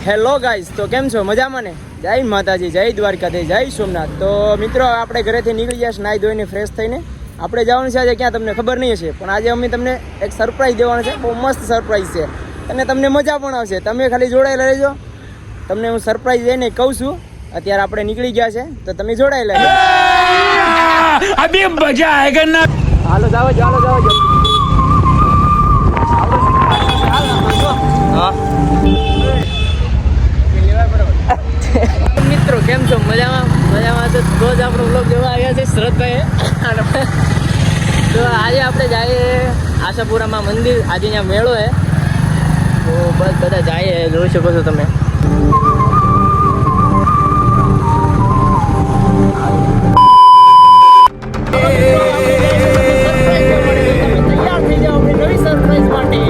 Hello guys, તો કેમ છો? મજામાં ને? જય માતાજી, જય દ્વારકાધીશ, જય સોમનાથ. તો મિત્રો આપણે ઘરેથી નીકળી ગયા છે નાહી ધોઈને ફ્રેશ થઈને. આપણે જવાનું છે આજે ક્યાં તમને ખબર નહીં હશે, પણ આજે અમે તમને એક સરપ્રાઈઝ દેવાનું છે. બહુ મસ્ત સરપ્રાઈઝ છે અને તમને મજા પણ આવશે. તમે ખાલી જોડાયેલા રહેજો. તમને હું સરપ્રાઈઝ જઈને કહું છું. અત્યારે આપણે નીકળી ગયા છે તો તમે જોડાયેલા રહેજો. અભી મજા આયેગા ના. હાલો જાવ હા મિત્રો, કેમ છો? મજામાં તો રોજ આપણો બ્લોગ જોવા આવ્યા છે શરદભાઈ. તો આજે આપણે જઈએ આશાપુરામાં મંદિર. આજે અહીંયા મેળો છે તો બસ બધા જઈએ, જોઈ શકો છો તમે. તૈયાર થઈ જાઓ આપણી નવી સરપ્રાઈઝ માટે.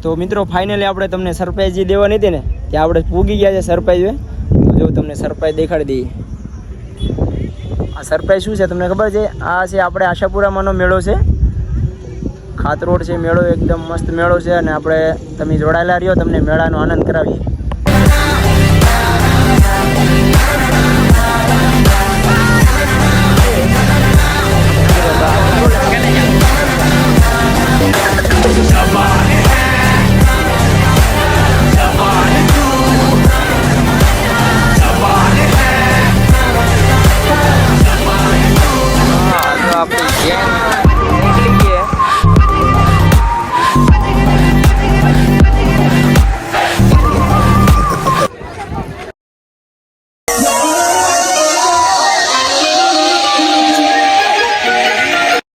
તો મિત્રો ફાઇનલી આપણે તમને સરપ્રાઈઝ જે દેવાની હતી ને ત્યાં આપણે પૂગી ગયા છે સરપ્રાઈઝ. જો તમને સરપ્રાઈઝ દેખાડી દઈએ. આ સરપ્રાઈઝ શું છે તમને ખબર છે? આ છે આપણે આશાપુરામાંનો મેળો છે. ખાતરોડ છે મેળો, એકદમ મસ્ત મેળો છે અને આપણે તમે જોડાયેલા રહ્યો, તમને મેળાનો આનંદ કરાવીએ.